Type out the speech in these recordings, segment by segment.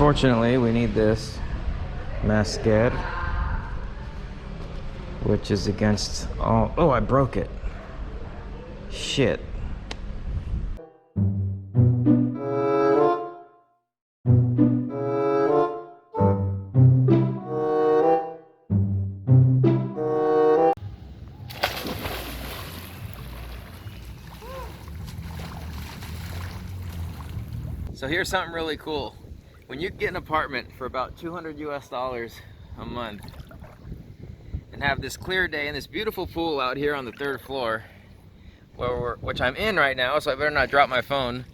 Unfortunately, we need this masquer, which is against all... Oh, I broke it. Shit. So here's something really cool. When you get an apartment for about $200 US a month and have this clear day and this beautiful pool out here on the 3rd floor, which I'm in right now, so I better not drop my phone,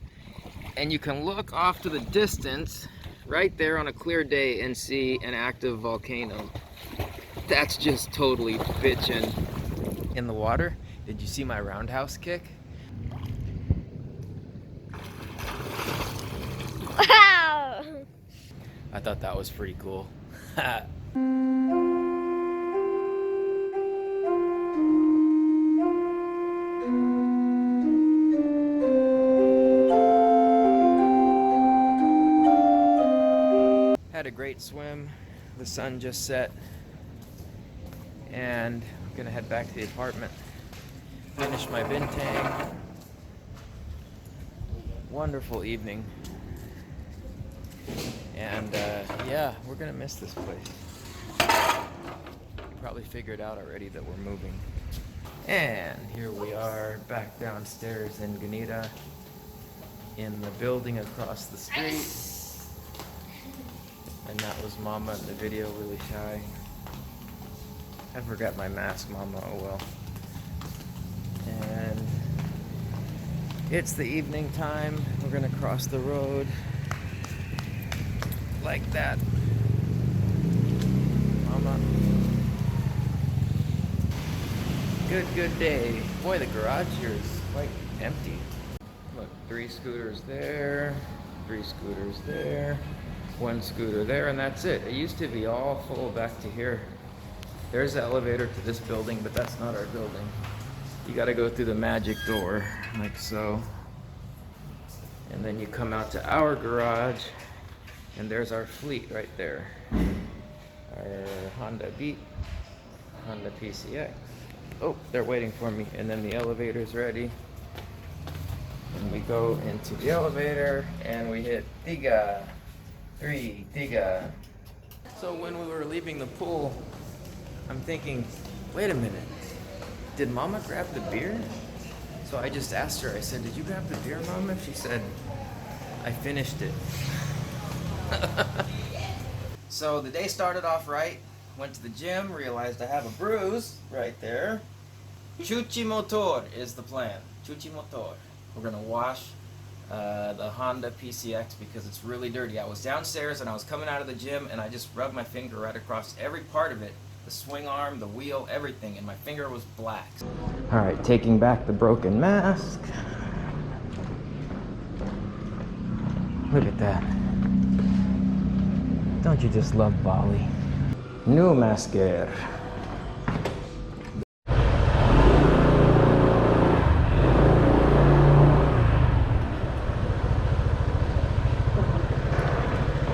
and you can look off to the distance right there on a clear day and see an active volcano. That's just totally bitchin'. In the water, did you see my roundhouse kick? Wow! I thought that was pretty cool. Had a great swim. The sun just set. And I'm gonna head back to the apartment. Finish my bintang. Wonderful evening. And yeah, we're gonna miss this place. You probably figured out already that we're moving. And here we are back downstairs in Ganita in the building across the street. And that was Mama in the video, really shy. I forgot my mask, Mama, oh well. And it's the evening time. We're gonna cross the road like that. Mama. Good day. Boy, the garage here is quite empty. Look, 3 scooters there, 3 scooters there, 1 scooter there, and that's it. It used to be all full back to here. There's the elevator to this building, but that's not our building. You gotta go through the magic door, like so. And then you come out to our garage, and there's our fleet right there. Our Honda Beat, Honda PCX. Oh, they're waiting for me. And then the elevator's ready. And we go into the elevator, and we hit Tiga. 3, Tiga. So when we were leaving the pool, I'm thinking, wait a minute. Did Mama grab the beer? So I just asked her, I said, did you grab the beer, Mama? She said, I finished it. So the day started off right. Went to the gym, realized I have a bruise right there. Cuci motor is the plan. Cuci motor. We're gonna wash the Honda PCX because it's really dirty. I was downstairs and I was coming out of the gym and I just rubbed my finger right across every part of it. The swing arm, the wheel, everything, and my finger was black. All right, taking back the broken mask. Look at that. Don't you just love Bali? New masquer.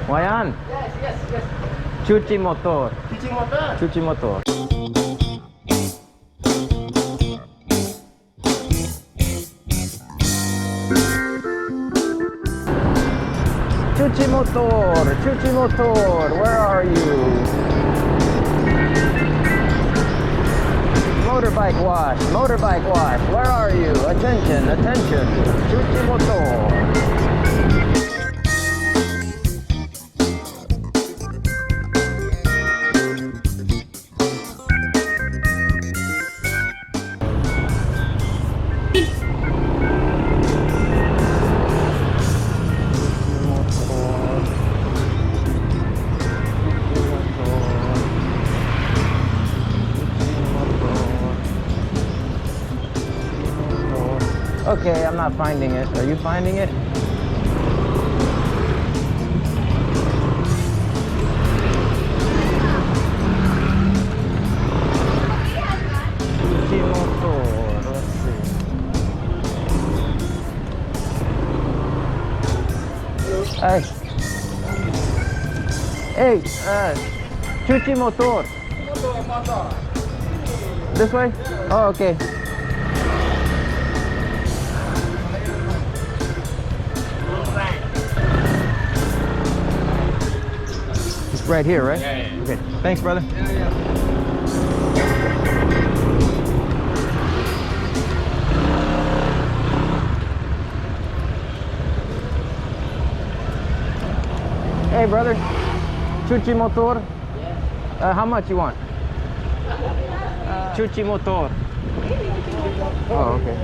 Wayan? Yes. Cuci motor. Cuci motor? Cuci motor. Cuci motor, where are you? Motorbike wash, where are you? Attention, Cuci motor. Okay, I'm not finding it. Are you finding it? Let's see. Hey. Hey, cuci motor. This way? Oh, okay. It's right here, right? Yeah. Okay. Thanks, brother. Hey, brother. Cuci motor. How much you want? Cuci motor. Oh, okay.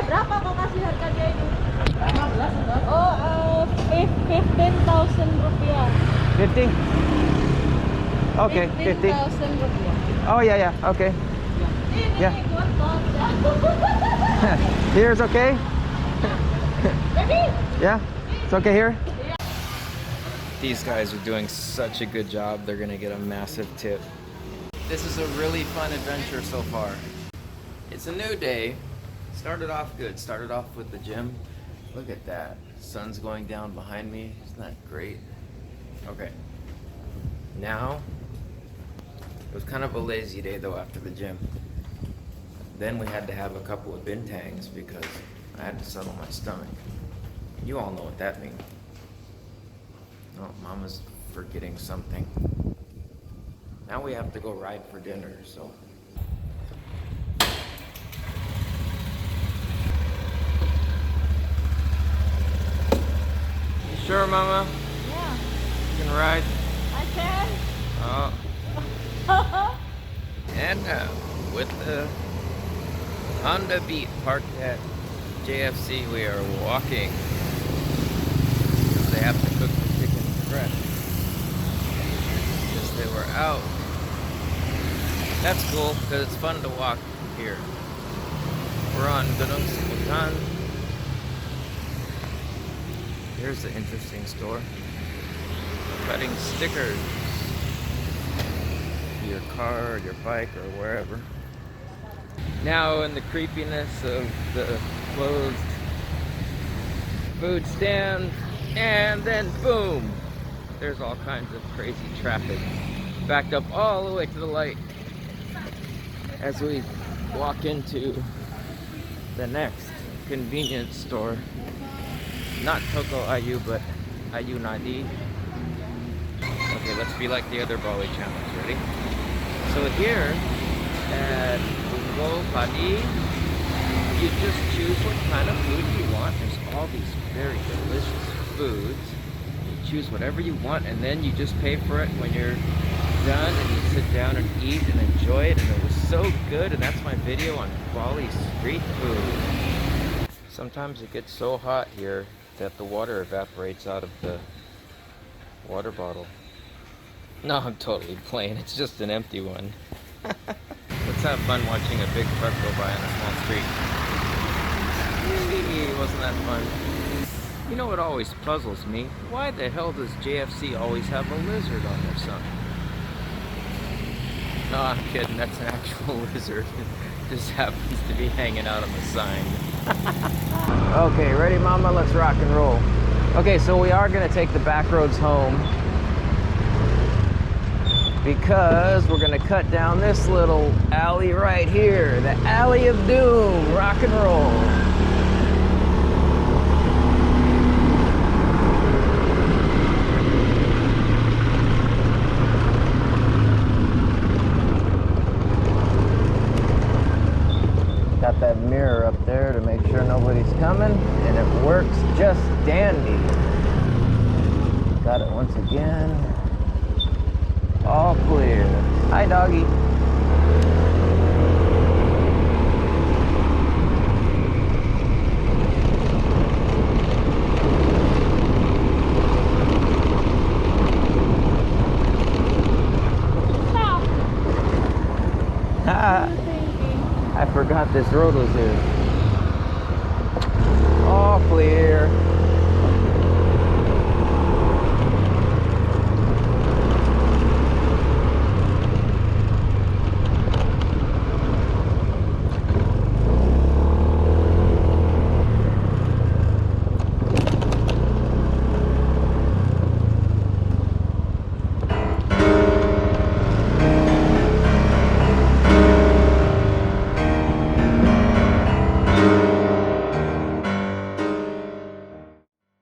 Berapa kau kasih harganya ini? Oh, 15,000 rupiah. 50? Okay, 50. 15,000 rupiah. Oh, yeah, yeah, okay. Yeah. Here's okay? Yeah? It's okay here? These guys are doing such a good job. They're gonna get a massive tip. This is a really fun adventure so far. It's a new day. Started off good. Started off with the gym. Look at that. Sun's going down behind me. Isn't that great? Okay. Now, it was kind of a lazy day though after the gym. Then we had to have a couple of bintangs because I had to settle my stomach. You all know what that means. Oh, Mama's forgetting something. Now we have to go ride for dinner, so. You sure, Mama? Yeah, You can ride? I can. Oh. And now, with the Honda Beat parked at JFC, we are walking. Because they have to cook the chicken fresh. Because they were out. That's cool, because it's fun to walk here. We're on Gunung Sebutan. Here's the interesting store. Cutting stickers. For your car, or your bike, or wherever. Now in the creepiness of the closed food stand, and then boom! There's all kinds of crazy traffic. Backed up all the way to the light as we walk into the next convenience store. Not Toko Ayu, but Ayu Nadi. Okay, let's be like the other Bali channels. Ready? So here at Bali, you just choose what kind of food you want. There's all these very delicious foods. You choose whatever you want, and then you just pay for it when you're done, and you sit down and eat and enjoy it. And it was so good, and that's my video on Bali street food. Sometimes it gets so hot here that the water evaporates out of the water bottle. No, I'm totally playing. It's just an empty one. Let's have fun watching a big truck go by on a small street. Hey, wasn't that fun? You know what always puzzles me? Why the hell does JFC always have a lizard on their sign? No, I'm kidding. That's an actual lizard. It just happens to be hanging out on the sign. Okay, ready, Mama? Let's rock and roll. Okay, so we are going to take the back roads home because we're going to cut down this little alley right here, the Alley of Doom. Rock and roll. Got that mirror up there to make sure nobody's coming, and it works just dandy. Got it once again. All clear. Hi, doggy. I forgot this road was here. All clear.